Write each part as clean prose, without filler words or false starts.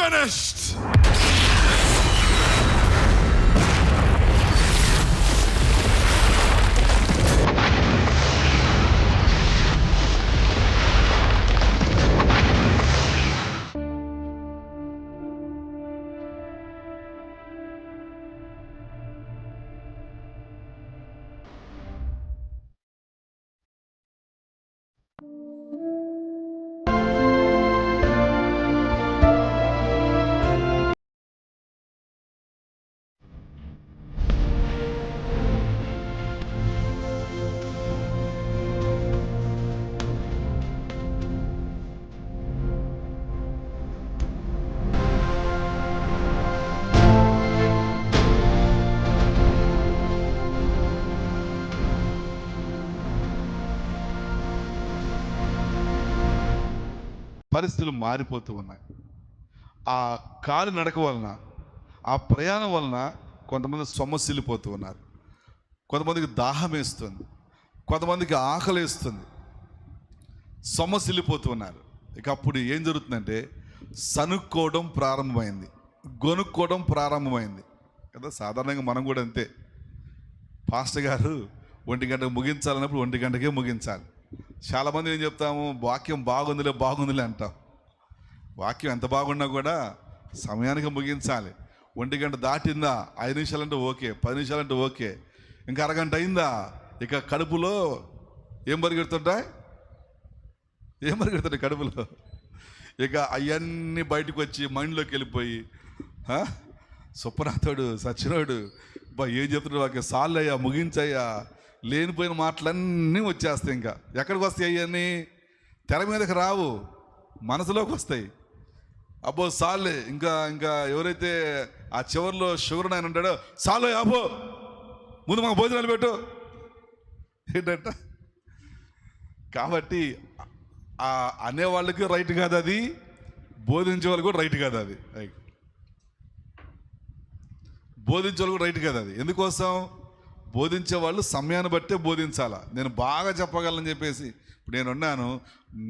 finished. పరిస్థితులు మారిపోతూ ఉన్నాయి. ఆ కాలి నడక వలన, ఆ ప్రయాణం వలన కొంతమంది సొమ్మసిల్లిపోతూ ఉన్నారు. కొంతమందికి దాహం వేస్తుంది, కొంతమందికి ఆకలి వేస్తుంది, సొమ్మసిల్లిపోతూ ఉన్నారు. ఇక అప్పుడు ఏం జరుగుతుందంటే సనుక్కోవడం ప్రారంభమైంది, గొనుక్కోవడం ప్రారంభమైంది కదా. సాధారణంగా మనం కూడా అంతే. పాస్టర్ గారు 1 గంటకు ముగించాలన్నప్పుడు 1 గంటకే ముగించాలి. చాలామంది ఏం చెప్తాము, వాక్యం బాగుందిలే అంటాం. వాక్యం ఎంత బాగున్నా కూడా సమయానికి ముగించాలి. 1 గంట దాటిందా 5 నిమిషాలంటే ఓకే, 10 నిమిషాలంటే ఓకే, ఇంకా అరగంట అయిందా ఇక కడుపులో ఏం పరిగెడుతుంటాయి కడుపులో. ఇక అవన్నీ బయటకు వచ్చి మైండ్లోకి వెళ్ళిపోయి సుప్పనాథోడు సచ్చినోడు ఏం చెప్తున్నాడు, వాక్యం సాల్లయ్యా ముగించయ్యా, లేనిపోయిన మాటలన్నీ వచ్చేస్తాయి. ఇంకా ఎక్కడికి వస్తాయి అవన్నీ? తెర మీదకి రావు, మనసులోకి వస్తాయి. అబ్బో సాల్లే, ఇంకా ఎవరైతే ఆ చివరిలో షుగర్ నాయన ఉంటాడో, సాల్లో అబ్బో ముందు మాకు భోజనాలు పెట్టు ఏంటంట. కాబట్టి ఆ అనేవాళ్ళకి రైట్ కాదు అది, బోధించే వాళ్ళకి కూడా రైట్ కాదు అది, బోధించే వాళ్ళు కూడా రైట్ కాదు అది. ఎందుకోసం? బోధించే వాళ్ళు సమయాన్ని బట్టే బోధించాలా. నేను బాగా చెప్పగలను చెప్పేసి ఇప్పుడు నేను ఉన్నాను,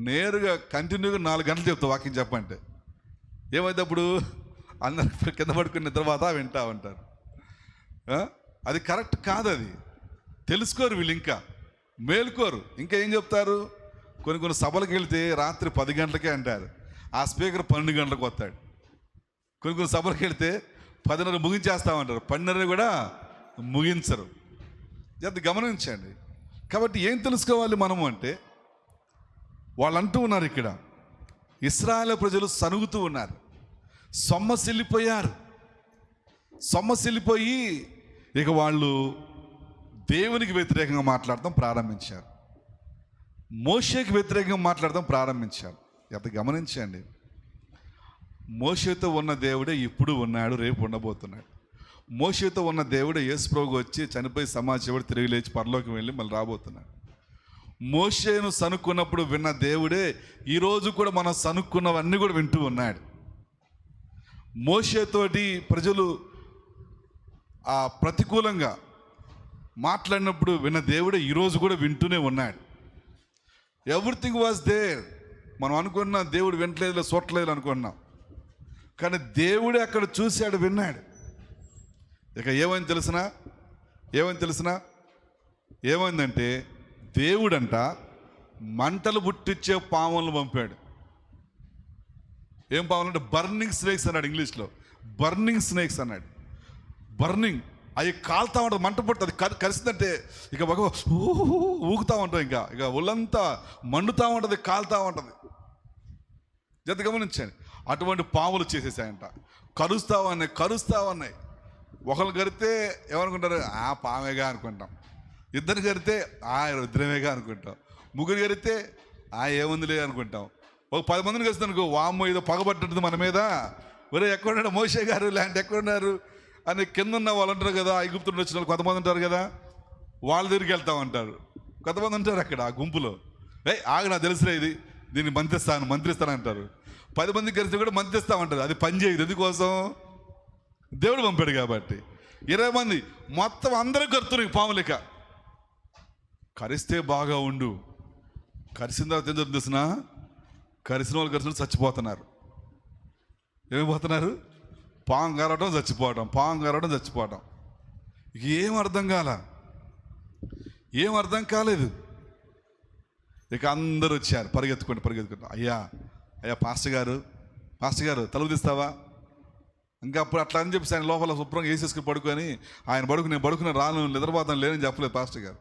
నేరుగా కంటిన్యూగా 4 గంటలు చెప్తా వాక్యం చెప్పంటే ఏమైతే అప్పుడు అందరు కింద పడుకున్న తర్వాత వింటా ఉంటారు. అది కరెక్ట్ కాదు, అది తెలుసుకోరు వీళ్ళు, ఇంకా మేలుకోరు. ఇంకా ఏం చెప్తారు? కొన్ని సభలకు వెళ్తే రాత్రి 10 గంటలకే అంటారు, ఆ స్పీకర్ 12 గంటలకు వస్తాడు. కొన్ని సభలకు వెళ్తే 10:30 ముగించేస్తామంటారు, 12:30 కూడా ముగించరు. అది గమనించండి. కాబట్టి ఏం తెలుసుకోవాలి మనము అంటే, వాళ్ళు అంటూ ఉన్నారు ఇక్కడ, ఇశ్రాయేలు ప్రజలు సనుగుతూ ఉన్నారు, సొమ్మసిల్లిపోయి ఇక వాళ్ళు దేవునికి వ్యతిరేకంగా మాట్లాడటం ప్రారంభించారు, మోషేకి వ్యతిరేకంగా మాట్లాడటం ప్రారంభించారు. అది గమనించండి. మోషేతో ఉన్న దేవుడే ఇప్పుడు ఉన్నాడు, రేపు ఉండబోతున్నాడు. మోషేతో ఉన్న దేవుడే యేసు ప్రభువు వచ్చి చనిపోయి సమాజం తిరిగి లేచి పరలోకి వెళ్ళి మళ్ళీ రాబోతున్నాడు. మోషేను సనుక్కున్నప్పుడు విన్న దేవుడే ఈరోజు కూడా మనం సనుక్కున్నవన్నీ కూడా వింటూ ఉన్నాడు. మోషేతోటి ప్రజలు ఆ ప్రతికూలంగా మాట్లాడినప్పుడు విన్న దేవుడే ఈరోజు కూడా వింటూనే ఉన్నాడు. Everything was there. మనం అనుకున్న దేవుడు వింటలేదు, చూడలేదు అనుకున్నాం, కానీ దేవుడే అక్కడ చూశాడు, విన్నాడు. ఇక ఏమైంది తెలిసిన ఏమైందంటే దేవుడంట మంటలు పుట్టించే పాములను పంపాడు. ఏం పాములు అంటే బర్నింగ్ స్నేక్స్ అన్నాడు, ఇంగ్లీష్లో బర్నింగ్ స్నేక్స్ అన్నాడు. బర్నింగ్, అవి కాలుతా ఉంటుంది, మంట పుడుతుంది, కలిసిందంటే ఇక ఒక ఊగుతూ ఉంటాం, ఇక ఒళ్ళంతా మండుతూ ఉంటుంది, కాలుతూ ఉంటుంది. జత గమనించండి. అటువంటి పాములు చేసేసాయంట, కరుస్తా ఉన్నాయి. ఒకళ్ళు కరితే ఏమనుకుంటారు, పామేగా అనుకుంటాం. 2 కరితే రుద్రమేగా అనుకుంటాం. 3 కరితే ఏముందిలే అనుకుంటాం. ఒక 10 మందిని కలిస్తే అనుకో, వామ్మో ఏదో పగబట్టింటుంది మన మీద, ఒరే ఎక్కడున్నాడు మోషే గారు, లేదంటే ఎక్కడున్నారు అని కింద ఉన్న వాళ్ళు అంటారు కదా, ఐగుప్తు వచ్చిన వాళ్ళు కొంతమంది ఉంటారు కదా, వాళ్ళ దగ్గరికి వెళ్తామంటారు. కొంతమంది ఉంటారు అక్కడ ఆ గుంపులో, ఆగు నాకు తెలుసులే, దీన్ని మంత్రిస్తాను అంటారు. 10 మందికి కలిసి కూడా మంత్రిస్తామంటారు. అది పని చేయదు. ఎందుకోసం? దేవుడు పంపాడు కాబట్టి. 20 మంది మొత్తం అందరూ కరుతున్నారు పాములిక. కరిస్తే బాగా ఉండు, కరిసిన తర్వాత ఏం జరుగుతుంది తెలిసిన? కరిసిన వాళ్ళు చచ్చిపోతున్నారు. ఏమైపోతున్నారు? పాము కరవడం చచ్చిపోవడం, పాము కరవడం చచ్చిపోవడం. ఏం అర్థం అర్థం కాలేదు. ఇక అందరూ వచ్చారు పరిగెత్తుకుంటూ, అయ్యా పాస్టర్ గారు తలుపు తీస్తావా? ఇంకా అప్పుడు అట్లా అని చెప్పి ఆయన లోపల శుభ్రంగా వేసేసుకుని పడుకొని నేను పడుకుని రాను, నిద్రపోతాను లేదని చెప్పలేదు పాస్టర్ గారు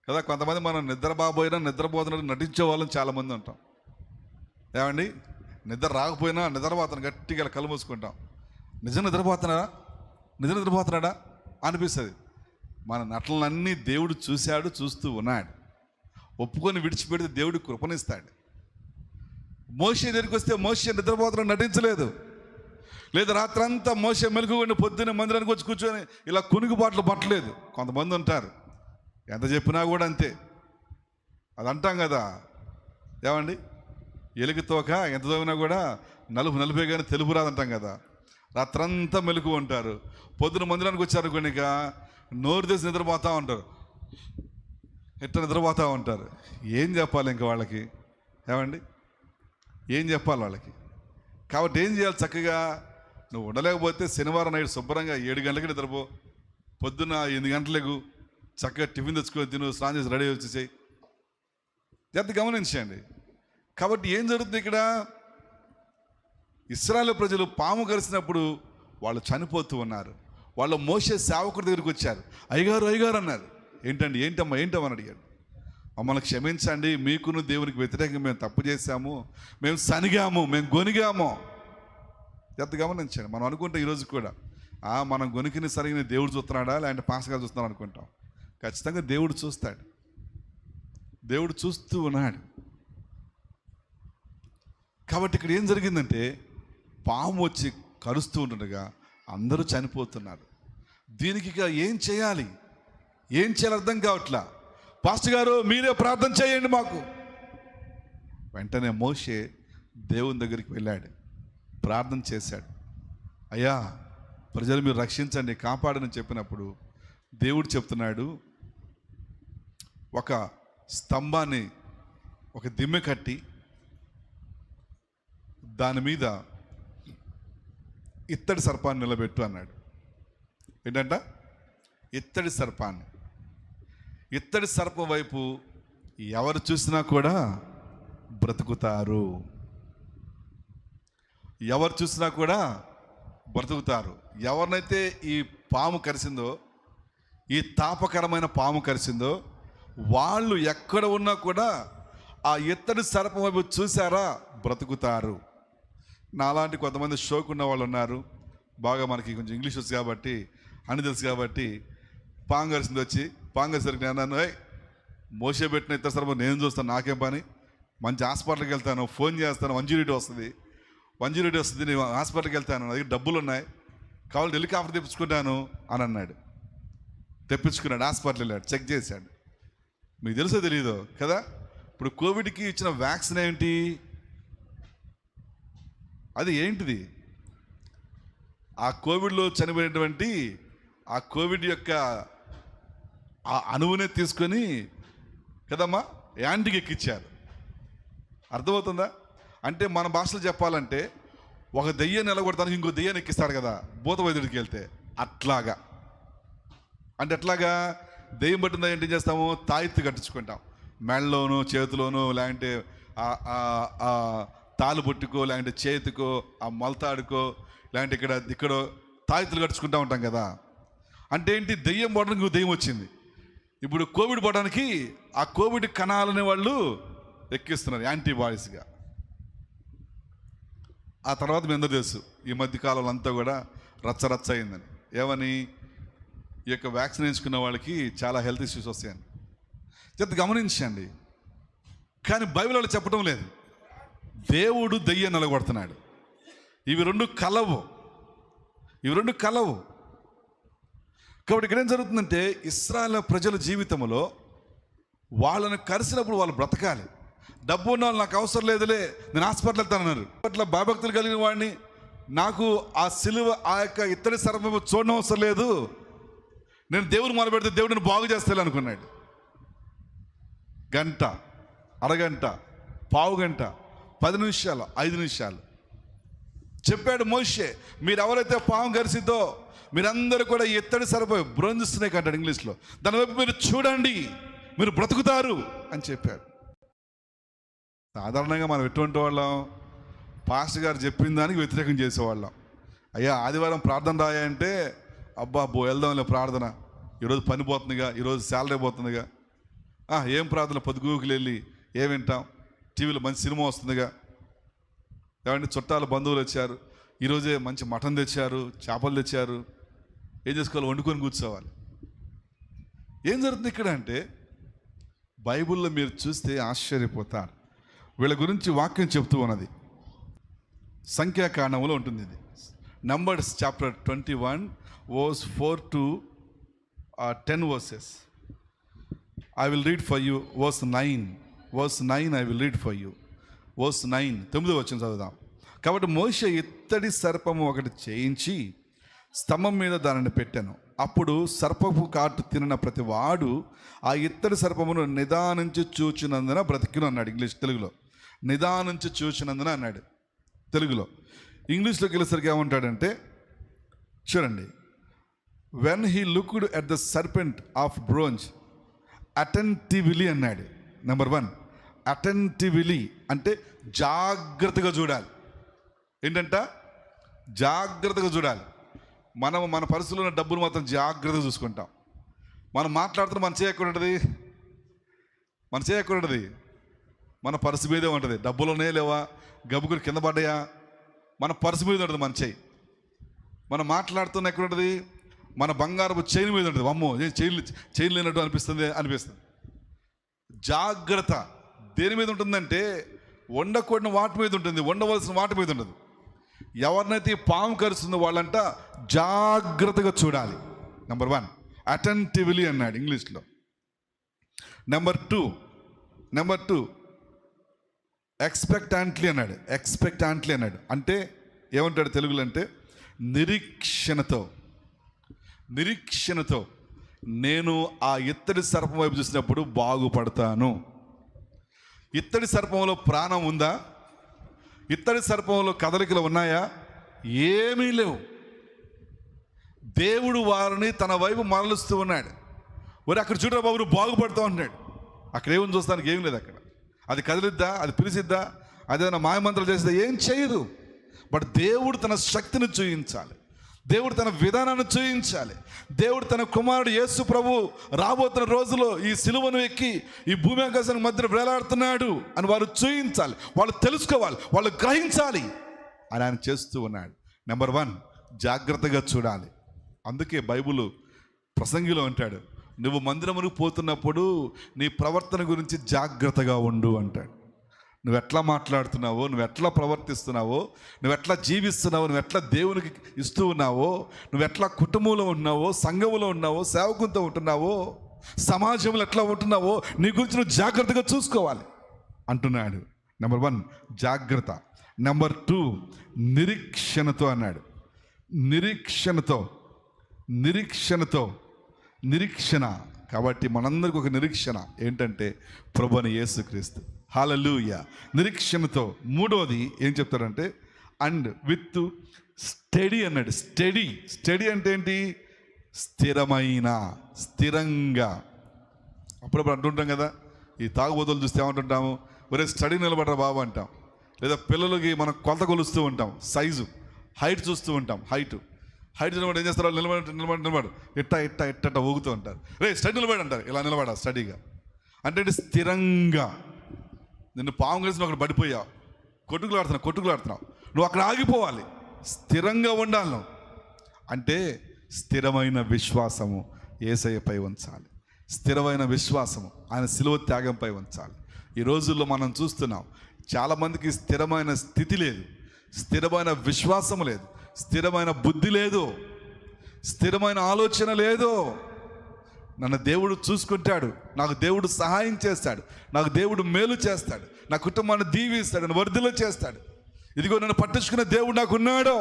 కదా. కొంతమంది మనం నిద్రపోతున్నట్టు నటించే వాళ్ళని చాలామంది ఉంటాం. ఏమండి, నిద్ర రాకపోయినా నిద్రపోతాను గట్టిగా కళ్ళు మూసుకుంటాం. నిజం నిద్రపోతున్నాడా అనిపిస్తుంది. మన నటనలన్నీ దేవుడు చూస్తూ ఉన్నాడు. ఒప్పుకొని విడిచిపెడితే దేవుడు కృపణిస్తాడు. మోషే దగ్గరికి వస్తే మోషే నిద్రపోతున్నా నటించలేదు. లేదా రాత్రంతా మోషే మెలకువని పొద్దున్నే మందిరానికి వచ్చి కూర్చొని ఇలా కునుగుబాట్లు పట్టలేదు. కొంతమంది ఉంటారు, ఎంత చెప్పినా కూడా అంతే. అది అంటాం కదా, ఏమండి, ఎలుగుతోక ఎంత చదివినా కూడా నలుపే కానీ తెలుపు రాదంటాం కదా. రాత్రంతా మెలకు ఉంటారు, పొద్దున మందిరానికి వచ్చారు కొనిక నోరు తీసి నిద్రపోతూ ఉంటారు, నిద్రపోతూ ఉంటారు. ఏం చెప్పాలి ఇంకా వాళ్ళకి? ఏమండి, ఏం చెప్పాలి వాళ్ళకి? కాబట్టి ఏం చేయాలి? చక్కగా నువ్వు ఉండలేకపోతే శనివారం నైట్ శుభ్రంగా 7 గంటలకి నిద్రపో, పొద్దున్న 8 గంటలకు చక్కగా టిఫిన్ తెచ్చుకొని తిను, స్నానం చేసి రెడీ వచ్చేసాయి. జాగ్రత్త గమనించండి. కాబట్టి ఏం జరుగుతుంది ఇక్కడ? ఇశ్రాయేలు ప్రజలు పాము కరిసినప్పుడు వాళ్ళు చనిపోతూ ఉన్నారు. వాళ్ళు మోషే సేవకుడి దగ్గరికి వచ్చారు. అయ్యగారు అన్నారు. ఏంటమ్మా అని అడిగాడు. మమ్మల్ని క్షమించండి, మీకును దేవునికి వ్యతిరేకంగా మేము తప్పు చేశాము, మేము సనిగాము, మేము గొనిగాము. ఎంత గమనించండి. మనం అనుకుంటాం ఈరోజు కూడా మనం గొనికిని సరిగిన దేవుడు చూస్తున్నాడా లేదంటే పాస్గా చూస్తున్నాడు అనుకుంటాం. ఖచ్చితంగా దేవుడు చూస్తాడు. దేవుడు చూస్తూ ఉన్నాడు. కాబట్టి ఇక్కడ ఏం జరిగిందంటే పాము వచ్చి కరుస్తూ ఉండగా అందరూ చనిపోతున్నారు. దీనికి ఇక ఏం చేయాలి అర్థం కావట్లా. పాస్టర్ గారు మీరే ప్రార్థన చేయండి మాకు. వెంటనే మోషే దేవుని దగ్గరికి వెళ్ళాడు, ప్రార్థన చేశాడు. అయ్యా ప్రజలు మీరు రక్షించండి, కాపాడని చెప్పినప్పుడు దేవుడు చెప్తున్నాడు, ఒక స్తంభాన్ని ఒక దిమ్మె కట్టి దాని మీద ఇత్తడి సర్పాన్ని నిలబెట్టు అన్నాడు. ఏంటంట? ఇత్తడి సర్పాన్ని. ఇత్తడి సర్పం వైపు ఎవరు చూసినా కూడా బ్రతుకుతారు. ఎవరు చూసినా కూడా బ్రతుకుతారు. ఎవరినైతే ఈ పాము కరిసిందో, ఈ తాపకరమైన పాము కరిసిందో, వాళ్ళు ఎక్కడ ఉన్నా కూడా ఆ ఇత్తడి సర్పం వైపు చూసారా బ్రతుకుతారు. నాలాంటి కొంతమంది షోక్ ఉన్న వాళ్ళు ఉన్నారు. బాగా మనకి కొంచెం ఇంగ్లీష్ వచ్చు కాబట్టి అని తెలుసు కాబట్టి పాము కరిసింది వచ్చి పాము కరిసరికి నేను అన్నాను, మోసే పెట్టిన ఇత్తడి సర్పం నేను చూస్తాను, నాకేం పని, మంచి హాస్పిటల్కి వెళ్తాను, ఫోన్ చేస్తాను, 108 వస్తుంది, నేను హాస్పిటల్కి వెళ్తాను, నా దగ్గర డబ్బులు ఉన్నాయి, కావాలి హెలికాప్టర్ తెప్పించుకుంటాను అని అన్నాడు. తెప్పించుకున్నాడు, హాస్పిటల్ వెళ్ళాడు, చెక్ చేశాడు. మీకు తెలుసో తెలీదో కదా, ఇప్పుడు కోవిడ్కి ఇచ్చిన వ్యాక్సిన్ ఏంటి? అది ఏంటిది? ఆ కోవిడ్లో చనిపోయినటువంటి ఆ కోవిడ్ యొక్క ఆ అణువునే తీసుకొని కదమ్మా యాంటీకి ఎక్కిచ్చారు. అర్థమవుతుందా? అంటే మన భాషలో చెప్పాలంటే ఒక దెయ్యాన్ని నిలగొడతానికి ఇంకో దెయ్యాన్ని ఎక్కిస్తారు కదా భూత వైద్యుడికి వెళ్తే, అట్లాగా. అంటే ఎట్లాగా? దెయ్యం పట్టిందా ఏంటి చేస్తాము? తాయెత్తు కట్టించుకుంటాం మెడలోను చేతిలోను, లేదంటే తాలు బొట్టుకో, లేదంటే చేతికో, ఆ మొలతాడుకో, లేదంటే ఇక్కడ తాయెత్తులు కట్టుకుంటూ ఉంటాం కదా. అంటే ఏంటి? దెయ్యం పోవడానికి దెయ్యం వచ్చింది. ఇప్పుడు కోవిడ్ పోవడానికి ఆ కోవిడ్ కణాలనే వాళ్ళు ఎక్కిస్తున్నారు యాంటీబాడీస్గా. ఆ తర్వాత మీ అందరూ తెలుసు ఈ మధ్యకాలంలో అంతా కూడా రచ్చ అయిందని. ఏమని? ఈ యొక్క వ్యాక్సిన్ వేసుకున్న వాళ్ళకి చాలా హెల్త్ ఇష్యూస్ వస్తాయని చెప్తే గమనించండి. కానీ బైబిల్ వాళ్ళు చెప్పడం లేదు. దేవుడు దెయ్యం నిలగొడుతున్నాడు. ఇవి రెండు కలవు. కాబట్టి ఇక్కడ ఏం జరుగుతుందంటే ఇశ్రాయేలు ప్రజల జీవితంలో వాళ్ళని కలిసినప్పుడు వాళ్ళు బ్రతకాలి. డబ్బు ఉన్న వాళ్ళు నాకు అవసరం లేదులే, నేను హాస్పిటల్ వెళ్తానన్నారు. అట్లా భయభక్తులు కలిగిన వాడిని నాకు ఆ సిలువ ఆ యొక్క ఇత్తడి సర్పము చూడడం అవసరం లేదు, నేను దేవుని మొదలు పెడితే దేవుడిని బాగు చేస్తాను అనుకున్నాడు. గంట, అరగంట, పావు గంట, 10 నిమిషాలు, 5 నిమిషాలు చెప్పాడు మోషే, మీరు ఎవరైతే పాము కరిసిద్దో మీరందరూ కూడా ఇత్తడి సర్పం, బ్రోంజ్ స్నేక్ అంటాడు ఇంగ్లీష్లో, దాని వైపు మీరు చూడండి, మీరు బ్రతుకుతారు అని చెప్పాడు. సాధారణంగా మనం ఎటువంటి వాళ్ళం, పాస్టర్ గారు చెప్పిన దానికి వ్యతిరేకం చేసేవాళ్ళం. అయ్యా ఆదివారం ప్రార్థన రాయంటే అబ్బా వెళ్దాంలే ప్రార్థన, ఈరోజు పని పోతుందిగా, ఈరోజు శాలరీ పోతుందిగా, ఏం ప్రార్థన, పొద్దుగూకులు వెళ్ళి ఏం వింటాం, టీవీలో మంచి సినిమా వస్తుందిగా, ఏమంటే చుట్టాలు బంధువులు వచ్చారు, ఈరోజే మంచి మటన్ తెచ్చారు, చేపలు తెచ్చారు, ఏం చేసుకోవాలి, వండుకొని కూర్చోవాలి. ఏం జరుగుతుంది ఇక్కడ అంటే, బైబిల్లో మీరు చూస్తే ఆశ్చర్యపోతారు. వీళ్ళ గురించి వాక్యం చెప్తూ ఉన్నది, సంఖ్యాకాండంలో ఉంటుంది ఇది, numbers chapter 21 verse 4 to 10 verses. I will read for you verse 9. Verse 9 I will read for you. Verse 9, 9వ వచనం చదువుదాం. కాబట్టి మోషే ఇత్తడి సర్పము ఒకటి చేయించి స్తంభం మీద దానిని పెట్టాను. అప్పుడు సర్పపు కాటు తినిన ప్రతి వాడు ఆ ఇత్తడి సర్పమును నిదానించి చూచినందున బ్రతికిను అన్నాడు. తెలుగులో నిదానించి చూచినందున అన్నాడు తెలుగులో. ఇంగ్లీష్లోకి వెళ్ళేసరికి ఏమంటాడంటే చూడండి, when he looked at the serpent of bronze attentively అన్నాడు. నెంబర్ 1 అటెంటివ్లీ అంటే జాగ్రత్తగా చూడాలి. ఏంటంట? జాగ్రత్తగా చూడాలి. మన పరిస్థితుల్లో ఉన్న డబ్బులు మాత్రం జాగ్రత్తగా చూసుకుంటాం. మనం మాట్లాడుతున్న మన చేయకూడదు, మన పర్సు మీదే ఉంటుంది. డబ్బులునే లేవా, గబుకులు కింద పడ్డాయా, మన పర్సు మీద ఉంటుంది మన చేయి. మనం మాట్లాడుతున్న ఎక్కడ ఉంటుంది, మన బంగారపు చైన్ మీద ఉంటుంది. అమ్మో చైన్ లేనట్టు అనిపిస్తుంది. జాగ్రత్త దేని మీద ఉంటుందంటే, వండకూడని వాటి మీద ఉంటుంది, వండవలసిన వాటి మీద ఉండదు. ఎవరినైతే పాము కరుస్తుందో వాళ్ళంట జాగ్రత్తగా చూడాలి. నెంబర్ 1 అటెంటివ్లీ అన్నాడు ఇంగ్లీష్లో. నెంబర్ 2 ఎక్స్పెక్టాంట్లీ అన్నాడు. అంటే ఏమంటాడు తెలుగులో అంటే, నిరీక్షణతో నేను ఆ ఇత్తడి సర్పం వైపు చూసినప్పుడు బాగుపడతాను. ఇత్తడి సర్పంలో ప్రాణం ఉందా? ఇత్తడి సర్పంలో కదలికలు ఉన్నాయా? ఏమీ లేవు. దేవుడు వారిని తన వైపు మరలుస్తూ ఉన్నాడు. అక్కడ చూడరా బాబు బాగుపడతా ఉన్నాడు. అక్కడ ఏముంది చూస్తానికి ఏం లేదు. అక్కడ అది కదిలిద్దా, అది పిలిచిద్దా, అదేదైనా మాయమంత్రాలు చేసిద్దా? ఏం చేయదు. బట్ దేవుడు తన శక్తిని చూయించాలి, దేవుడు తన విధానాన్ని చూయించాలి. దేవుడు తన కుమారుడు యేసు ప్రభు రాబోతున్న రోజులో ఈ సిలువను ఎక్కి ఈ భూమి ఆకాశానికి మధ్యన వేలాడుతున్నాడు అని వారు చూయించాలి, వాళ్ళు తెలుసుకోవాలి, వాళ్ళు గ్రహించాలి అని ఆయన చేస్తూ ఉన్నాడు. నెంబర్ 1 జాగ్రత్తగా చూడాలి. అందుకే బైబిల్ ప్రసంగిలో అంటాడు, నువ్వు మందిరమునకు పోతున్నప్పుడు నీ ప్రవర్తన గురించి జాగ్రత్తగా ఉండు అంటాడు. నువ్వు ఎట్లా మాట్లాడుతున్నావో, నువ్వు ఎట్లా ప్రవర్తిస్తున్నావో, నువ్వు ఎట్లా జీవిస్తున్నావో, నువ్వు ఎట్లా దేవునికి ఇస్తూ ఉన్నావో, నువ్వు ఎట్లా కుటుంబంలో ఉన్నావో, సంఘంలో ఉన్నావో, సేవకులతో ఉంటున్నావో, సమాజంలో ఎట్లా ఉంటున్నావో, నీ గురించి నువ్వు జాగ్రత్తగా చూసుకోవాలి అంటున్నాడు. నెంబర్ 1 జాగ్రత్త. నెంబర్ 2 నిరీక్షణతో అన్నాడు. నిరీక్షణ. కాబట్టి మనందరికీ ఒక నిరీక్షణ ఏంటంటే ప్రభువైన యేసుక్రీస్తు. హల్లెలూయా. నిరీక్షణతో. 3వది ఏం చెప్తాడంటే అండ్ విత్ స్టడీ అన్నాడు. స్టడీ అంటే ఏంటి? స్థిరంగా. అప్పుడప్పుడు అంటుంటాం కదా, ఈ తాగుబోతులు చూస్తే ఏమంటుంటాము, ఒరే స్టడీ నిలబడరా బాబు అంటాం. లేదా పిల్లలకి మనం కొలత కొలుస్తూ ఉంటాం, సైజు హైట్ చూస్తూ ఉంటాం. హైట్ నిలబడి ఏం చేస్తారు, నిలబడు ఇట్ట ఊగుతూ ఉంటారు. రే స్టడీ నిలబడి అంటారు, ఇలా నిలబడా స్టడీగా అంటే స్థిరంగా. నిన్ను పాము కలిసి అక్కడ పడిపోయావు, కొట్టుకులాడుతున్నావు, నువ్వు అక్కడ ఆగిపోవాలి, స్థిరంగా ఉండాలి నువ్వు. అంటే స్థిరమైన విశ్వాసము యేసయ్యపై ఉంచాలి, స్థిరమైన విశ్వాసము ఆయన శిలువ త్యాగంపై ఉంచాలి. ఈ రోజుల్లో మనం చూస్తున్నాం, చాలామందికి స్థిరమైన స్థితి లేదు, స్థిరమైన విశ్వాసము లేదు, స్థిరమైన బుద్ధి లేదు, స్థిరమైన ఆలోచన లేదు. నన్ను దేవుడు చూసుకుంటాడు, నాకు దేవుడు సహాయం చేస్తాడు, నాకు దేవుడు మేలు చేస్తాడు, నా కుటుంబాన్ని దీవిస్తాడు, నన్ను వర్ధిల్ల చేస్తాడు, ఇదిగో నన్ను పట్టించుకునే దేవుడు నాకు ఉన్నాడో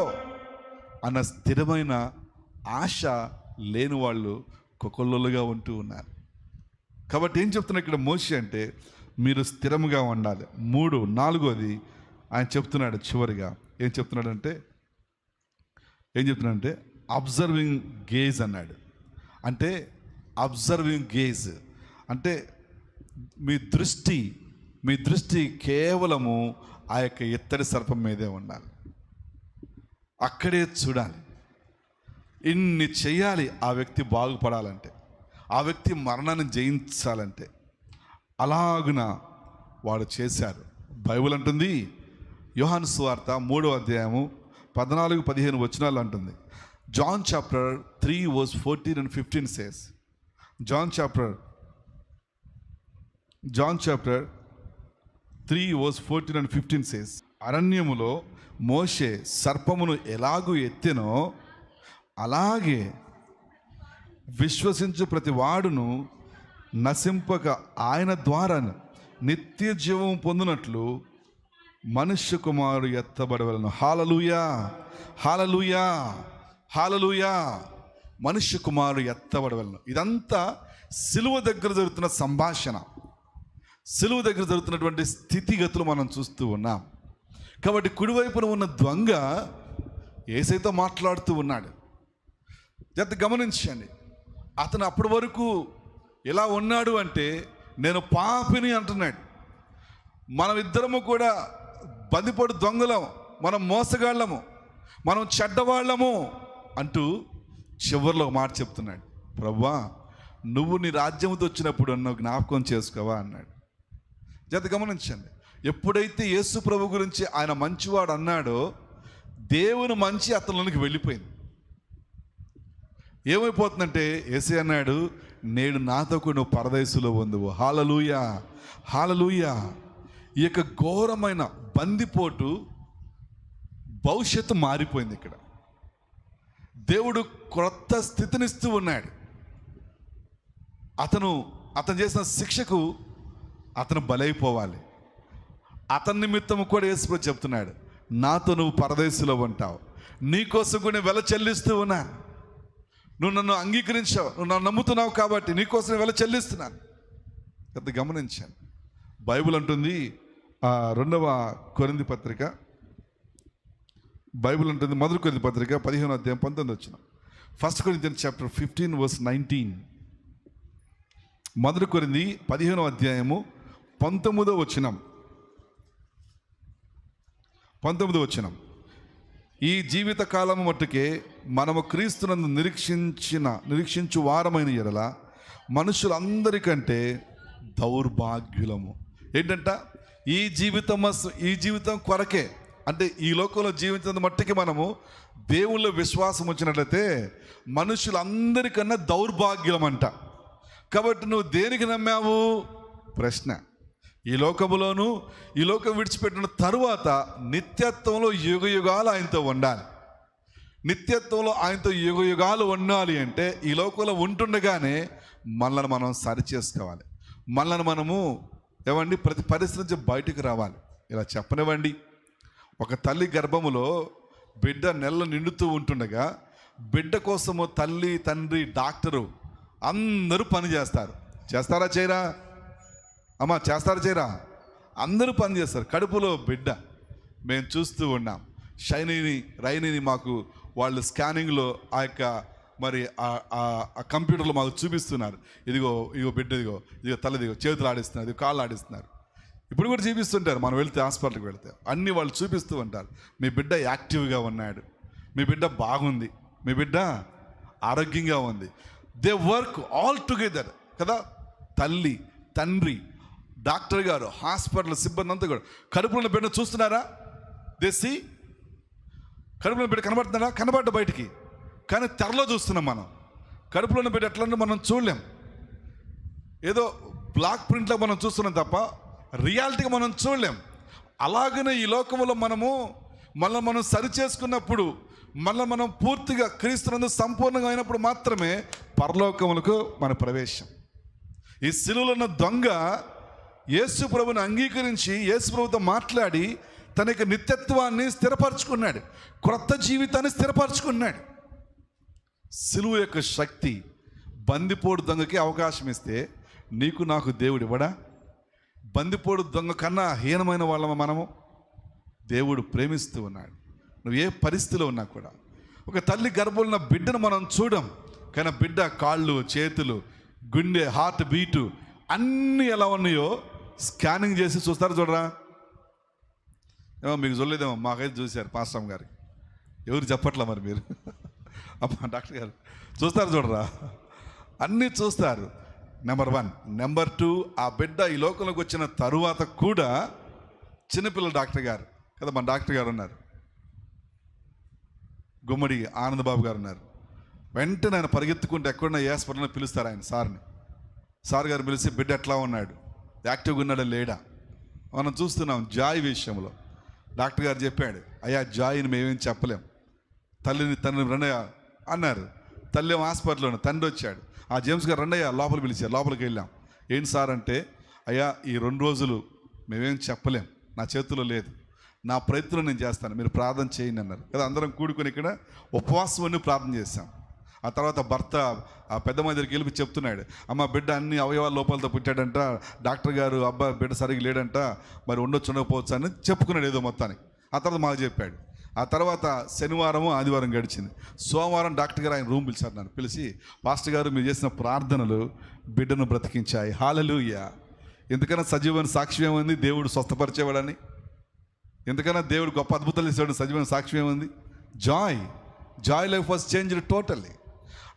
అన్న స్థిరమైన ఆశ లేని వాళ్ళు కొకొల్లుగా ఉంటూ ఉన్నారు. కాబట్టి ఏం చెప్తున్నా ఇక్కడ మోషే అంటే, మీరు స్థిరంగా ఉండాలి. 4వది ఆయన చెప్తున్నాడు చివరిగా. ఏం చెప్తున్నాడంటే ఏం చెప్తున్నాడంటే అబ్జర్వింగ్ గేజ్ అన్నాడు. అంటే అబ్జర్వింగ్ గేజ్ అంటే మీ దృష్టి కేవలము ఆ యొక్క ఇత్తడి సర్పం మీదే ఉండాలి, అక్కడే చూడాలి. ఇన్ని చేయాలి ఆ వ్యక్తి బాగుపడాలంటే, ఆ వ్యక్తి మరణాన్ని జయించాలంటే. అలాగున వాడు చేశారు. బైబిల్ అంటుంది, యోహాను సువార్త 3వ అధ్యాయము 14-15 వచనాలు అంటుంది. John chapter 3 verse 14 and 15 says, John chapter 3 verse 14 and 15 says, అరణ్యములో మోషే సర్పమును ఎలాగూ ఎత్తెనో అలాగే విశ్వసించు ప్రతి వాడును నశింపక ఆయన ద్వారా నిత్య జీవం పొందినట్లు మనుష్య కుమారుడు ఎత్తబడవలను. హల్లెలూయా, హల్లెలూయా, హల్లెలూయా. మనుష్య కుమారుడు ఎత్తబడవలను. ఇదంతా సిలువ దగ్గర జరుగుతున్న సంభాషణ, సిలువ దగ్గర జరుగుతున్నటువంటి స్థితిగతులు మనం చూస్తూ ఉన్నాం. కాబట్టి కుడివైపున ఉన్న దొంగ యేసయ్యతో మాట్లాడుతూ ఉన్నాడు. జాగ్రత్త గమనించండి. అతను అప్పటి వరకు ఎలా ఉన్నాడు అంటే, నేను పాపిని అంటున్నాడు. మనం ఇద్దరము కూడా బందిపోటు దొంగలం, మనం మోసగాళ్ళము, మనం చెడ్డవాళ్ళము అంటూ చివరిలో ఒక మాట చెప్తున్నాడు. ప్రభువా, నువ్వు నీ రాజ్యంతో వచ్చినప్పుడు నన్ను జ్ఞాపకం చేసుకోవా అన్నాడు. జాగ్రత్త గమనించండి. ఎప్పుడైతే యేసు ప్రభు గురించి ఆయన మంచివాడు అన్నాడో, దేవుని మంచి అతనిలోనికి వెళ్ళిపోయింది. ఏమైపోతుందంటే, యేసయ్య అన్నాడు, నేడు నాతో కూడా నువ్వు పరదేశులో ఉందువు. హల్లెలూయా, హల్లెలూయా. ఈ యొక్క ఘోరమైన బందిపోటు భవిష్యత్తు మారిపోయింది. ఇక్కడ దేవుడు క్రొత్త స్థితినిస్తూ ఉన్నాడు. అతను చేసిన శిక్షకు అతను బలైపోవాలి. అతని నిమిత్తము కూడా యేసు చెప్తున్నాడు, నాతో నువ్వు పరదేశంలో ఉంటావు, నీకోసం కూడా వెల చెల్లిస్తూ ఉన్నాను. నువ్వు నన్ను అంగీకరించావు, నువ్వు నన్ను నమ్ముతున్నావు కాబట్టి నీకోసం వెల చెల్లిస్తున్నాను. పెద్ద గమనించాను. బైబిల్ అంటుంది, 2వ కొరింథీ పత్రిక, బైబిల్ అంటుంది 1 కొరింథీ పత్రిక 15వ అధ్యాయం 19 వచనం. 1 Corinthians chapter 15 verse 19. 1 కొరింథీ 15వ అధ్యాయము 19వ వచనం. 19వ వచనం. ఈ జీవిత కాలము మట్టుకే మనము క్రీస్తునందు నిరీక్షించు వారమైన ఎడల మనుషులందరికంటే దౌర్భాగ్యులము. ఏంటంట? ఈ జీవితం కొరకే, అంటే ఈ లోకంలో జీవించిన మట్టుకి మనము దేవుళ్ళ విశ్వాసం వచ్చినట్లయితే మనుషులందరికన్నా దౌర్భాగ్యం అంట. కాబట్టి నువ్వు దేనికి నమ్మావు? ప్రశ్న. ఈ లోకములోను, ఈ లోకం విడిచిపెట్టిన తరువాత నిత్యత్వంలో యుగయుగాలు ఆయనతో ఉండాలి. నిత్యత్వంలో ఆయనతో యుగయుగాలు ఉండాలి అంటే ఈ లోకంలో ఉంటుండగానే మనల్ని మనం సరి చేసుకోవాలి. మనల్ని మనము ప్రతి పరిస్థితి నుంచి బయటకు రావాలి. ఇలా చెప్పనివ్వండి, ఒక తల్లి గర్భములో బిడ్డ నెలలు నిండుతూ ఉంటుండగా బిడ్డ కోసము తల్లి, తండ్రి, డాక్టరు అందరూ పని చేస్తారు. చేస్తారా చేయరా? అమ్మా చేస్తారా చేయరా? అందరూ పని చేస్తారు. కడుపులో బిడ్డ మేము చూస్తూ ఉన్నాం. రైనీని మాకు వాళ్ళు స్కానింగ్లో ఆ యొక్క ఆ కంప్యూటర్లో మాకు చూపిస్తున్నారు. ఇదిగో బిడ్డ, ఇదిగో తల, ఇదిగో చేతులు ఆడిస్తున్నారు, ఇదిగో కాళ్ళు ఆడిస్తున్నారు. ఇప్పుడు కూడా చూపిస్తుంటారు. మనం వెళ్తే హాస్పిటల్కి వెళ్తే అన్నీ వాళ్ళు చూపిస్తూ ఉంటారు. మీ బిడ్డ యాక్టివ్గా ఉన్నాడు, మీ బిడ్డ బాగుంది, మీ బిడ్డ ఆరోగ్యంగా ఉంది. దే వర్క్ ఆల్ టుగెదర్ కదా. తల్లి, తండ్రి, డాక్టర్ గారు, హాస్పిటల్ సిబ్బంది అంతా కూడా కడుపులో బిడ్డ చూస్తున్నారా? దేశీ కడుపులో బిడ్డ కనబడుతున్నారా? కనబడ్డ బయటికి, కానీ తెరలో చూస్తున్నాం మనం. కడుపులో బిడ్డ ఎట్లా మనం చూడలేం. ఏదో బ్లాక్ ప్రింట్లో మనం చూస్తున్నాం తప్ప రియాలిటీగా మనం చూడలేం. అలాగనే ఈ లోకంలో మనం సరి చేసుకున్నప్పుడు, మనం పూర్తిగా క్రీస్తునందు సంపూర్ణంగా అయినప్పుడు మాత్రమే పరలోకములకు మన ప్రవేశం. ఈ సిలువలో ఉన్న దొంగ యేసు ప్రభుని అంగీకరించి యేసు ప్రభుతో మాట్లాడి తన యొక్క నిత్యత్వాన్ని స్థిరపరచుకున్నాడు, క్రొత్త జీవితాన్ని స్థిరపరచుకున్నాడు. సిలువ యొక్క శక్తి బందిపోడు దొంగకి అవకాశం ఇస్తే నీకు నాకు దేవుడు ఇవ్వడా? బందిపోడు దొంగ కన్నా హీనమైన వాళ్ళము మనము. దేవుడు ప్రేమిస్తూ ఉన్నాడు. నువ్వు ఏ పరిస్థితిలో ఉన్నా కూడా ఒక తల్లి గర్భంలో ఉన్న బిడ్డను మనం చూడం, కానీ బిడ్డ కాళ్ళు, చేతులు, గుండె, హార్ట్ బీటు అన్నీ ఎలా ఉన్నాయో స్కానింగ్ చేసి చూస్తారు. చూడరా, ఏమో మీకు చూడలేదేమో, మాకైతే చూశారు పాస్టర్ గారికి. ఎవరు చెప్పట్లా మరి మీరు? అమ్మా డాక్టర్ గారు చూస్తారు చూడరా, అన్నీ చూస్తారు. నెంబర్ 1. నెంబర్ 2, ఆ బిడ్డ ఈ లోకంలోకి వచ్చిన తరువాత కూడా చిన్నపిల్లల డాక్టర్ గారు కదా, మన డాక్టర్ గారు ఉన్నారు, గుమ్మడి ఆనందబాబు గారు ఉన్నారు. వెంటనే ఆయన పరిగెత్తుకుంటే ఎక్కడున్నా ఏ హాస్పిటల్లో పిలుస్తారు ఆయన సార్ గారు పిలిచి బిడ్డ ఎట్లా ఉన్నాడు, యాక్టివ్గా ఉన్నాడా లేడా. మనం చూస్తున్నాం జాయ్ విషయంలో డాక్టర్ గారు చెప్పాడు, అయ్యా జాయిని మేమేం చెప్పలేం, తండ్రిని రండయ్య అన్నారు. తల్లి ఏమో హాస్పిటల్లో ఉన్న, తండ్రి వచ్చాడు. ఆ జేమ్స్ గారు రండయ్య లోపల పిలిచారు. లోపలికి వెళ్ళాం. ఏంటి సార్ అంటే, అయ్యా ఈ 2 రోజులు మేమేం చెప్పలేం, నా చేతిలో లేదు, నా ప్రయత్నం నేను చేస్తాను, మీరు ప్రార్థన చేయండి అన్నారు కదా. అందరం కూడుకొని ఇక్కడ ఉపవాసం అన్ని ప్రార్థన చేశాం. ఆ తర్వాత భర్త ఆ పెద్దమ్మ దగ్గరికి వెళ్ళి చెప్తున్నాడు, అమ్మ బిడ్డ అన్ని అవయవాల లోపాలతో పుట్టాడంట, డాక్టర్ గారు అబ్బా బిడ్డ సరిగ్గా లేడంట, మరి ఉండొచ్చు అని చెప్పుకున్నాడు ఏదో మొత్తానికి. ఆ తర్వాత మాకు చెప్పాడు. ఆ తర్వాత శనివారం ఆదివారం గడిచింది. సోమవారం డాక్టర్ గారు ఆయన రూమ్ పిలిచారు. నన్ను పిలిచి, పాస్టర్ గారు మీరు చేసిన ప్రార్థనలు బిడ్డను బ్రతికించాయి, హల్లెలూయా. ఎందుకన్నా సజీవమైన సాక్ష్యం ఏముంది, దేవుడు స్వస్థపరిచేవాడని. ఎందుకన్నా దేవుడు గొప్ప అద్భుతాలు చేసేవాడు, సజీవమైన సాక్ష్యం ఏముంది, Joy life was changed totally.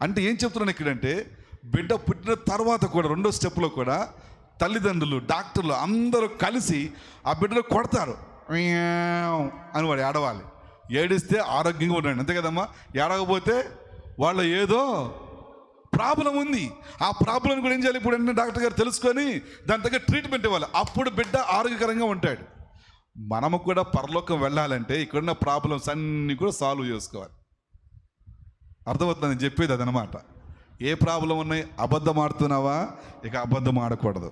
అంటే ఏం చెప్తున్నాను ఇక్కడంటే, బిడ్డ పుట్టిన తర్వాత కూడా 2వ స్టెప్లో కూడా తల్లిదండ్రులు, డాక్టర్లు అందరూ కలిసి ఆ బిడ్డను కొడతారు అని వాడు ఏడవాలి. ఏడిస్తే ఆరోగ్యంగా ఉండండి, అంతే కదమ్మా. ఏడకపోతే వాళ్ళ ఏదో ప్రాబ్లం ఉంది. ఆ ప్రాబ్లం కూడా ఏం చేయాలి, ఇప్పుడు వెంటనే డాక్టర్ గారు తెలుసుకొని దాని తగ్గ ట్రీట్మెంట్ ఇవ్వాలి. అప్పుడు బిడ్డ ఆరోగ్యకరంగా ఉంటాడు. మనము కూడా పరలోకం వెళ్ళాలంటే ఇక్కడున్న ప్రాబ్లమ్స్ అన్నీ కూడా సాల్వ్ చేసుకోవాలి. అర్థమవుతుంది నేను చెప్పేది అదనమాట. ఏ ప్రాబ్లం ఉన్నాయి, అబద్ధం ఆడుతున్నావా, ఇక అబద్ధం ఆడకూడదు.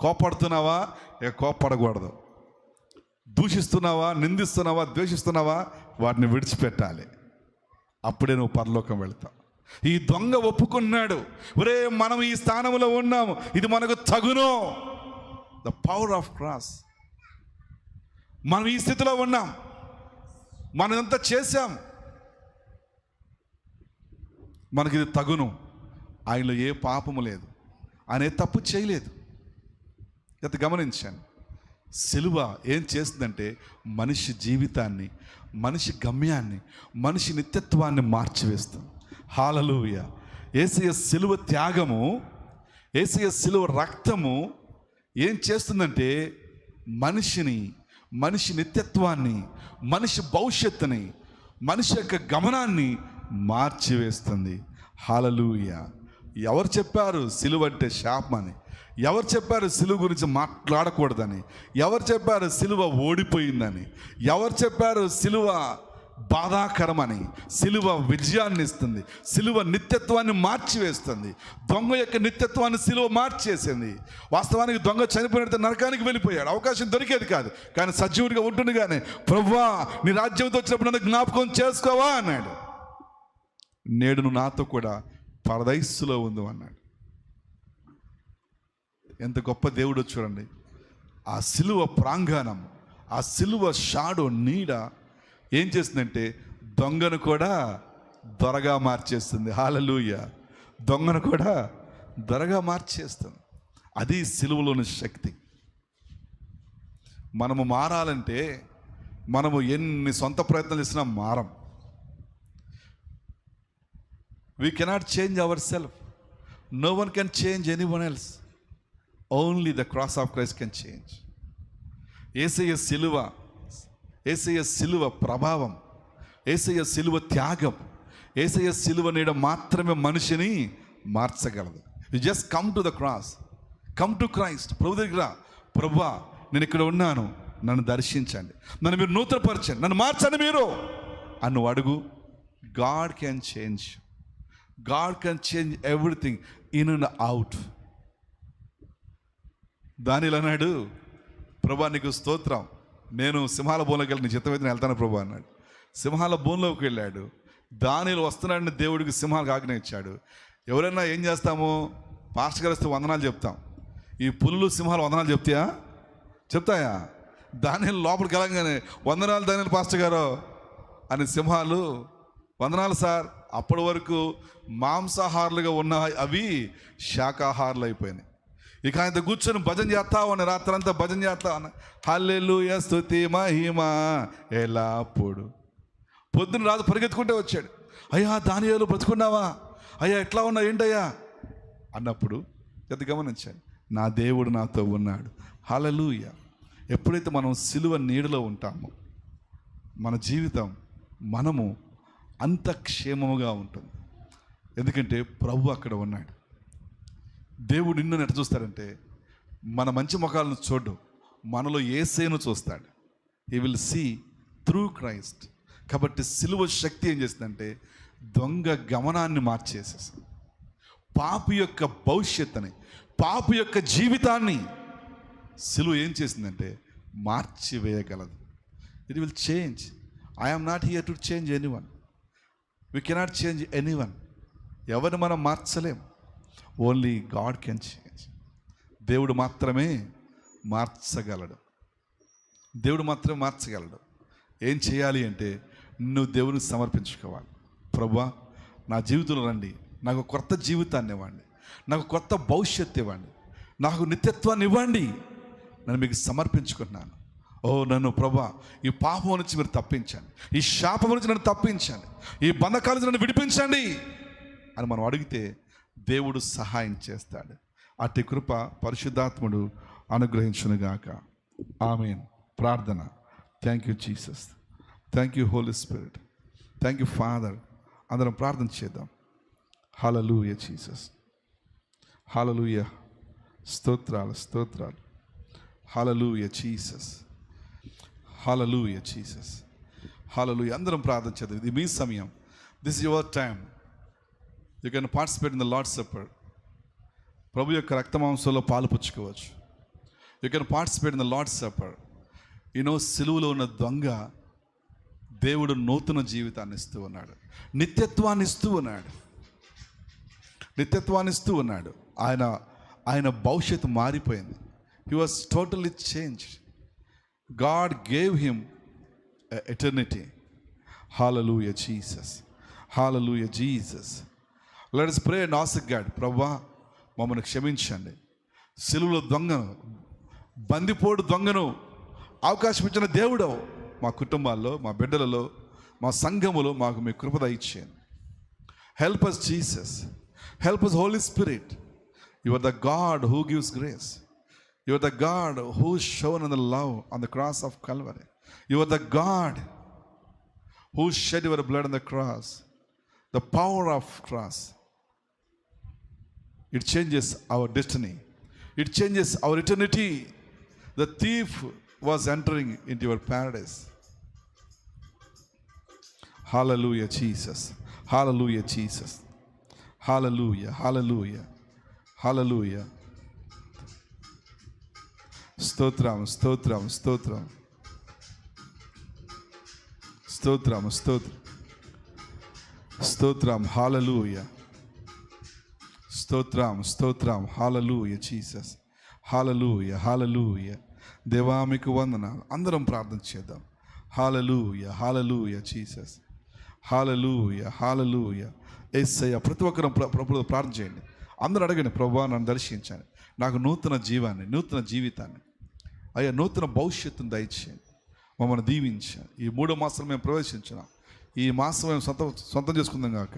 కోపడుతున్నావా, ఇక కోపడకూడదు. దూషిస్తున్నావా, నిందిస్తున్నావా, ద్వేషిస్తున్నావా, వాటిని విడిచిపెట్టాలి. అప్పుడే నువ్వు పరలోకం వెళ్తావు. ఈ దొంగ ఒప్పుకున్నాడు, ఒరే మనం ఈ స్థానంలో ఉన్నాము, ఇది మనకు తగును. The power of cross. మనం ఈ స్థితిలో ఉన్నాం, మనదంతా చేశాం, మనకి ఇది తగును. ఆయనలో ఏ పాపము లేదు, ఆయన తప్పు చేయలేదు. గత గమనించాను. సిలువ ఏం చేస్తుందంటే మనిషి జీవితాన్ని, మనిషి గమ్యాన్ని, మనిషి నిత్యత్వాన్ని మార్చివేస్తుంది. హల్లెలూయా. యేసయ్య సిలువ త్యాగము, యేసయ్య సిలువ రక్తము ఏం చేస్తుందంటే మనిషి నిత్యత్వాన్ని, మనిషి భవిష్యత్తుని, మనిషి యొక్క గమనాన్ని మార్చివేస్తుంది. హల్లెలూయా. ఎవరు చెప్పారు సిలువ అంటే శాపమని? ఎవరు చెప్పారు సిలువ గురించి మాట్లాడకూడదని? ఎవరు చెప్పారు సిలువ ఓడిపోయిందని? ఎవరు చెప్పారు సిలువ బాధాకరమని? సిలువ విజయాన్ని ఇస్తుంది, సిలువ నిత్యత్వాన్ని మార్చివేస్తుంది. దొంగ యొక్క నిత్యత్వాన్ని సిలువ మార్చేసింది. వాస్తవానికి దొంగ చనిపోయినట్టు నరకానికి వెళ్ళిపోయాడు, అవకాశం దొరికేది కాదు. కానీ సజీవుడిగా ఉంటుండగానే, ప్రభువా నీ రాజ్యంతో వచ్చినప్పుడు నన్ను జ్ఞాపకం చేసుకోవా అన్నాడు. నేడు నువ్వు నాతో కూడా పరదైస్సులో ఉంది అన్నాడు. ఎంత గొప్ప దేవుడో చూడండి. ఆ సిలువ ప్రాంగణం, ఆ సిలువ షాడో, నీడ ఏం చేస్తుందంటే దొంగను కూడా దొరగా మార్చేస్తుంది. హల్లెలూయా. దొంగను కూడా దొరగా మార్చేస్తుంది. అది సిలువలోని శక్తి. మనము మారాలంటే మనము ఎన్ని సొంత ప్రయత్నాలు చేసినా మారం. We cannot change ourselves. No one can change anyone else. Only the cross of Christ can change. యేసయ్య సిలువ, యేసయ్య సిలువ ప్రభావం, యేసయ్య సిలువ త్యాగం, యేసయ్య సిలువ నీడ మాత్రమే మనిషిని మార్చగలదు. You just come to the cross. Come to Christ. ప్రభు దగ్గర, ప్రభువా నేను ఇక్కడ ఉన్నాను, నన్ను దర్శించండి, నన్ను మీరు నూతనపరచండి, నన్ను మార్చండి మీరు అన్ను అడుగు. God can change. God can change everything in and out. దానిలో అన్నాడు, ప్రభా నీకు స్తోత్రం, నేను సింహాల బోన్లోకి వెళ్ళి నీ చిత్తమైతే వెళ్తాను ప్రభా అన్నాడు. సింహాల బోన్లోకి వెళ్ళాడు. దానిలో వస్తున్నాడని దేవుడికి సింహాలకు ఆజ్ఞ ఇచ్చాడు. ఎవరైనా ఏం చేస్తాము, పాస్టర్ గారు వస్తే వందనాలు చెప్తాం. ఈ పులులు సింహాలు వందనాలు చెప్తాయా? దానిలో లోపలికి వెళ్ళగానే వందనాలు దానిలో పాస్టర్ గారు అని సింహాలు వందనాలు సార్. అప్పటి వరకు మాంసాహారులుగా ఉన్న అవి శాకాహారులు అయిపోయినాయి. ఇక ఆయనతో కూర్చొని భజన చేస్తా ఉన్న రాత్రంతా భజన చేస్తా ఉన్న హల్లెలూయా స్తుతి మహిమ ఎల్లప్పుడు. పొద్దున్న రాజు పరిగెత్తుకుంటే వచ్చాడు. అయ్యా దానియేలు బ్రతుకున్నావా? అయ్యా ఎట్లా ఉన్నా ఏంటయ్యా అన్నప్పుడు ఎంత గమనించాను, నా దేవుడు నాతో ఉన్నాడు. హల్లెలూయా. ఎప్పుడైతే మనం సిలువ నీడలో ఉంటామో మన జీవితం మనము అంత క్షేమముగా ఉంటుంది. ఎందుకంటే ప్రభు అక్కడ ఉన్నాడు. దేవుడు నిన్ను ఎట్లా చూస్తాడంటే మన మంచి ముఖాలను చూడు, మనలో యేసేను చూస్తాడు. He will see through Christ. కాబట్టి సిలువ శక్తి ఏం చేస్తుందంటే దొంగ గమనాన్ని మార్చేసేసి పాపి యొక్క భవిష్యత్తుని, పాపి యొక్క జీవితాన్ని సిలువ ఏం చేసిందంటే మార్చివేయగలదు. It will change. I'm not here to change anyone. We cannot change anyone. ఎవరిని మనం మార్చలేం. Only God can change. దేవుడు మాత్రమే మార్చగలడు. దేవుడు మాత్రమే మార్చగలడు. ఏం చేయాలి అంటే నువ్వు దేవునికి సమర్పించుకోవాలి. ప్రభువా నా జీవితంలో రండి, నాకు కొత్త జీవితాన్ని ఇవ్వండి, నాకు కొత్త భవిష్యత్తు ఇవ్వండి, నాకు నిత్యత్వాన్ని ఇవ్వండి, నన్ను మీకు సమర్పించుకున్నాను. ఓ నన్ను ప్రభువా ఈ పాపం నుంచి మీరు తప్పించండి, ఈ శాపం నుంచి నన్ను తప్పించండి, ఈ బంధకాల నుంచి నన్ను విడిపించండి అని మనం అడిగితే దేవుడు సహాయం చేస్తాడు. అట్టి కృప పరిశుద్ధాత్ముడు అనుగ్రహించునుగాక. ఆమేన్. ప్రార్థన. Thank you Jesus, thank you Holy Spirit, thank you Father. అందరం ప్రార్థన చేద్దాం. Hallelujah Jesus, hallelujah. స్తోత్రాలు స్తోత్రాలు. Hallelujah Jesus, hallelujah Jesus, hallelujah. అందరం ప్రార్థన చేద్దాం. ఇది మీ సమయం. This is your time. You can participate in the Lord's supper. ప్రభు యొక్క రక్తమాంసంలో పాలు పుచ్చుకోవచ్చు. You can participate in the Lord's supper. సిలువలో ఉన్న దొంగ దేవుడు నూతన జీవితాన్ని ఇస్తూ ఉన్నాడు, నిత్యత్వాన్ని ఇస్తూ ఉన్నాడు, నిత్యత్వాన్ని ఇస్తూ ఉన్నాడు. ఆయన భవిష్యత్తు మారిపోయింది. He was totally changed. God gave him eternity. Hallelujah Jesus, hallelujah Jesus. Let us pray and ask God, ప్రభువా మమ్మల్ని క్షమించండి. సిలువలో దొంగను, బందిపోడు దొంగను అవకాశం ఇచ్చిన దేవుడు మా కుటుంబాల్లో, మా బిడ్డలలో, మా సంఘములో మాకు మీ కృప దయచేయండి. Help us Jesus, help us Holy Spirit. You are the God who gives grace. You are the God who is shown in the love on the cross of Calvary. You are the God who shed your blood on the cross. The power of cross, it changes our destiny, it changes our eternity. The thief was entering into your paradise. Hallelujah Jesus, hallelujah Jesus, hallelujah, hallelujah, hallelujah. Stotram, stotram, stotram, stotram, stotram, stotram, hallelujah, stotram, stotram, hallelujah Jesus, hallelujah, hallelujah. దేవా మీకు వందనాలు. అందరం ప్రార్థన చేద్దాం. హల్లెలూయా, హల్లెలూయా Jesus, హల్లెలూయా, హల్లెలూయా. యేసయ్య. ప్రతి ఒక్కరు ప్రభువుతో ప్రార్థన చేయండి. అందరూ అడగండి, ప్రభువా నన్ను దర్శించండి, నాకు నూతన జీవాన్ని, నూతన జీవితాన్ని, అయ్యా నూతన భవిష్యత్తును దయచేయండి, మమ్మల్ని దీవించండి. ఈ 3వ మాసం మేము ప్రవేశించినాం. ఈ మాసం మేము సొంతం చేసుకుందాం కాక.